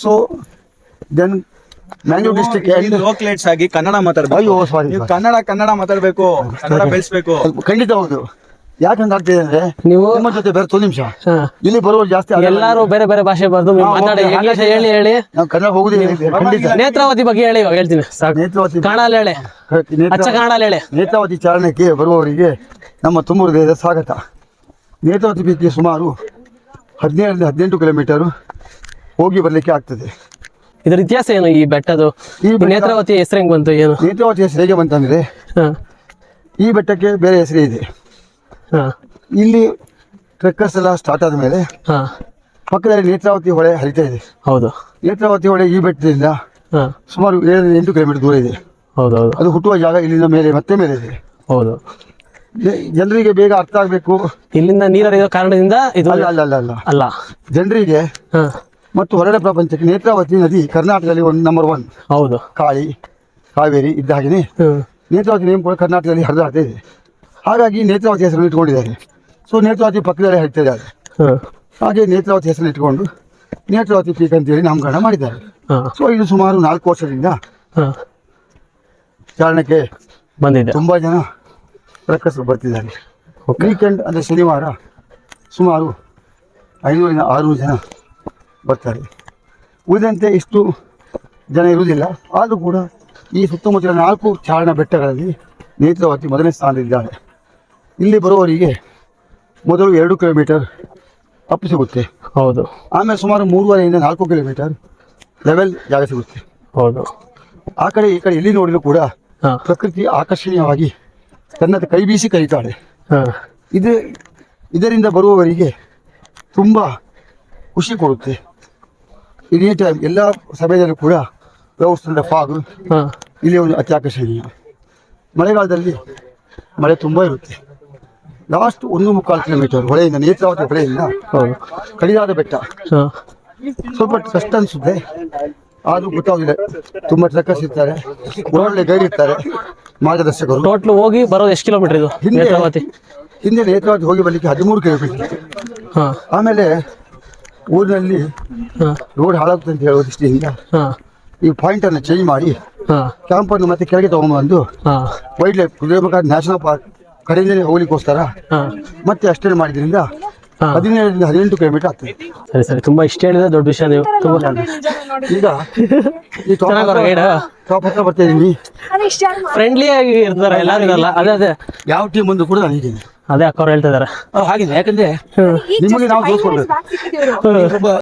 So then Mangalore district ಲೋಕಲೇಟ್ಸ್ ಆಗಿ ಕನ್ನಡ ಮಾತಾಡ್ಬೇಕು. ಅಯ್ಯೋ ಸಾರಿ, ನೀವು ಕನ್ನಡ ಮಾತಾಡ್ಬೇಕು, ಕನ್ನಡ ಬೆಳೆಸ್ಬೇಕು. ಖಂಡಿತ ಹೌದು. ಯಾಕಂತ ಆಗ್ತಿದೆ ಅಂದ್ರೆ ನೀವು ನಿಮ್ಮ ಜೊತೆ ಬೇರೆ 1 ನಿಮಿಷ ಇಲ್ಲಿ ಬರುವವರು ಜಾಸ್ತಿ ಎಲ್ಲಾರು ಬೇರೆ ಬೇರೆ ಭಾಷೆ ಬರ್ದು ಮಾತಾಡಿ, ಇಂಗ್ಲಿಷ್ ಹೇಳಿ. ನಾವು ಕನ್ನಡ ಹೋಗುದೇ ಖಂಡಿತ. ನೇತ್ರಾವತಿ ಬಗ್ಗೆ ಹೇಳಿ, ಇವಾಗ ಹೇಳ್ತೀನಿ ಸಾಕು. ನೇತ್ರಾವತಿ ಕನ್ನಡ ಹೇಳಿ, ಅಚ್ಚ ಕನ್ನಡ ಹೇಳಿ. ನೇತ್ರಾವತಿ ಚಾರಣಕ್ಕೆ ಬರುವವರಿಗೆ ನಮ್ಮ ತುಂಬ ಹೃದಯದ ಸ್ವಾಗತ. ನೇತ್ರಾವತಿ ಬೀಚ್ಗೆ ಸುಮಾರು 17-18 ಕಿಲೋಮೀಟರ್ ಹೋಗಿ ಬರ್ಲಿಕ್ಕೆ ಆಗ್ತದೆ. ಇದರ ಇತಿಹಾಸ ಏನು ಈ ಬೆಟ್ಟದು? ಈ ನೇತ್ರಾವತಿ ಹೆಸರು ಹೆಂಗ್ ಬಂತು? ಏನು ನೇತ್ರಾವತಿ ಹೆಸರು ಹೇಗೆ ಬಂತಂದ್ರೆ, ಈ ಬೆಟ್ಟಕ್ಕೆ ಬೇರೆ ಹೆಸರು ಇದೆ. ಇಲ್ಲಿ ಟ್ರೆಕ್ಕರ್ಸ್ ಎಲ್ಲ ಸ್ಟಾರ್ಟ್ ಆದ್ಮೇಲೆ ಪಕ್ಕದಲ್ಲಿ ನೇತ್ರಾವತಿ ಹೊಳೆ ಹರಿತಾ ಇದೆ. ಹೌದು, ನೇತ್ರಾವತಿ ಹೊಳೆ ಈ ಬೆಟ್ಟದಿಂದ ಸುಮಾರು 7-8 ಕಿಲೋಮೀಟರ್ ದೂರ ಇದೆ. ಹೌದೌದು, ಅದು ಹುಟ್ಟುವ ಜಾಗ ಇಲ್ಲಿಂದ ಮೇಲೆ ಇದೆ. ಹೌದು, ಜನರಿಗೆ ಬೇಗ ಅರ್ಥ ಆಗ್ಬೇಕು. ಇಲ್ಲಿಂದ ನೀರು ಹರಿಯೋ ಕಾರಣದಿಂದ ಇದು ಅಲ್ಲ ಜನರಿಗೆ ಮತ್ತು ಹೊರಗಡೆ ಪ್ರಪಂಚಕ್ಕೆ ನೇತ್ರಾವತಿ ನದಿ ಕರ್ನಾಟಕದಲ್ಲಿ ನಂಬರ್ 1. ಹೌದು, ಕಾವೇರಿ ಇದ್ದ ಹಾಗೆಯೇ ನೇತ್ರಾವತಿ ನೇಮ್ ಕೂಡ ಕರ್ನಾಟಕದಲ್ಲಿ ಹರಿದಾಡ್ತಾ ಇದೆ. ಹಾಗಾಗಿ ನೇತ್ರಾವತಿ ಹೆಸರನ್ನು ಇಟ್ಕೊಂಡಿದ್ದಾರೆ. ಸೊ ನೇತ್ರಾವತಿ ಪಕ್ಕದಲ್ಲೇ ಹರಿತಾ ಇದ್ದಾರೆ. ಹಾಗೆ ನೇತ್ರಾವತಿ ಹೆಸರನ್ನು ಇಟ್ಕೊಂಡು ನೇತ್ರಾವತಿ ಪೀಕ್ ಅಂತೇಳಿ ನಾಮಕರಣ ಮಾಡಿದ್ದಾರೆ. ಸೊ ಇದು ಸುಮಾರು 4 ವರ್ಷದಿಂದ ಚಾರಣಕ್ಕೆ ಬಂದಿದೆ. ತುಂಬಾ ಜನ ಟ್ರೆಕ್ಕರ್ಸ್ ಬರ್ತಿದ್ದಾರೆ. ವೀಕೆಂಡ್ ಅಂದರೆ ಶನಿವಾರ ಸುಮಾರು 500-600 ಜನ ಬರ್ತಾರೆ. ಉಳಿದಂತೆ ಇಷ್ಟು ಜನ ಇರುವುದಿಲ್ಲ. ಆದರೂ ಕೂಡ ಈ ಸುತ್ತಮುತ್ತಲಿನ 4 ಚಾರಣ ಬೆಟ್ಟಗಳಲ್ಲಿ ನೇತ್ರಾವತಿ ಮೊದಲನೇ ಸ್ಥಾನದಲ್ಲಿದ್ದಾಳೆ. ಇಲ್ಲಿ ಬರುವವರಿಗೆ ಮೊದಲು 2 ಕಿಲೋಮೀಟರ್ ಅಪ್ ಸಿಗುತ್ತೆ. ಹೌದು, ಆಮೇಲೆ ಸುಮಾರು 3.5-4 ಕಿಲೋಮೀಟರ್ ಲೆವೆಲ್ ಜಾಗ ಸಿಗುತ್ತೆ. ಹೌದು, ಆ ಕಡೆ ಈ ಕಡೆ ಎಲ್ಲಿ ನೋಡಿದ್ರು ಕೂಡ ಪ್ರಕೃತಿ ಆಕರ್ಷಣೀಯವಾಗಿ ತನ್ನ ಕೈ ಬೀಸಿ ಕರೀತಾಳೆ. ಇದರಿಂದ ಬರುವವರಿಗೆ ತುಂಬ ಖುಷಿ ಕೊಡುತ್ತೆ. ಎನಿ ಟೈಮ್ ಎಲ್ಲ ಸಮಯದಲ್ಲೂ ಕೂಡ ವ್ಯವಸ್ಥೆ ಫಾಗ್ ಇಲ್ಲಿ ಒಂದು ಅತಿ ಆಕರ್ಷಣೀಯ. ಮಳೆಗಾಲದಲ್ಲಿ ಮಳೆ ತುಂಬ ಇರುತ್ತೆ. ಲಾಸ್ಟ್ 1.25 ಕಿಲೋಮೀಟರ್ ಹೊಳೆಯಿಂದ, ನೇತ್ರಾವತಿ ಹೊಳೆಯಿಂದ ಕಡಿದಾದ ಬೆಟ್ಟ. ಸ್ವಲ್ಪ ಕಷ್ಟ ಅನಿಸುತ್ತೆ, ಆದರೂ ಗೊತ್ತಾಗಲಿಲ್ಲ. ತುಂಬ ಟ್ರೆಕ್ಕರ್ಸ್ ಇರ್ತಾರೆ, ಒಳ್ಳೆ ಗೈಡ್ ಇರ್ತಾರೆ, ಮಾರ್ಗದರ್ಶಕರು. ಟೋಟಲ್ ಹೋಗಿ ಬರೋದು ಎಷ್ಟು ಕಿಲೋಮೀಟರ್ ಇದು? ಹಿಂದೆ ನೇತ್ರಾವತಿ ಹೋಗಿ ಬರಲಿಕ್ಕೆ 13 ಕಿಲೋಮೀಟರ್. ಆಮೇಲೆ ಊರಿನಲ್ಲಿ ರೋಡ್ ಹಾಳಾಗುತ್ತೆ ಅಂತ ಹೇಳೋ ದೃಷ್ಟಿಯಿಂದ ಈ ಪಾಯಿಂಟ್ ಅನ್ನು ಚೇಂಜ್ ಮಾಡಿ ಕ್ಯಾಂಪನ್ನು ಮತ್ತೆ ಕೆಳಗೆ ತಗೊಂಡ್ಬಂದು wild life Kudremukh national park ಕಡೆಯಿಂದಲೇ ಹೋಗ್ಲಿಕ್ಕೋಸ್ಕರ ಮತ್ತೆ ಅಷ್ಟೇ ಮಾಡಿದ್ರಿಂದ 17-18 ಕಿಲೋಮೀಟರ್ ಆಗ್ತದೆ. ಸರಿ ಸರಿ, ತುಂಬಾ ಇಷ್ಟ ಹೇಳಿದ್ರೆ ದೊಡ್ಡ ವಿಷಯ. ನೀವು ಈಗ ಈ ಟಾಪ್ ಹತ್ರ ಬರ್ತಾ ಇದೀನಿ. ಫ್ರೆಂಡ್ಲಿ ಆಗಿ ಇರ್ತಾರೆ ಎಲ್ಲರೂ ಇರಲ್ಲ. ಅದೇ ಯಾವ ಟೀಮ್ ಬಂದು ಕೂಡ ನಾನು ಇದ್ದೀನಿ. ಅದೇ ಅಕ್ಕ ಅವ್ರು ಹೇಳ್ತಾ ಇದಾರೆ ಹಾಗೆ. ಯಾಕಂದ್ರೆ ನಿಮಗೆ ನಾವು ತೋರಿಸ್ಕೊಡ್ಬೇಕು.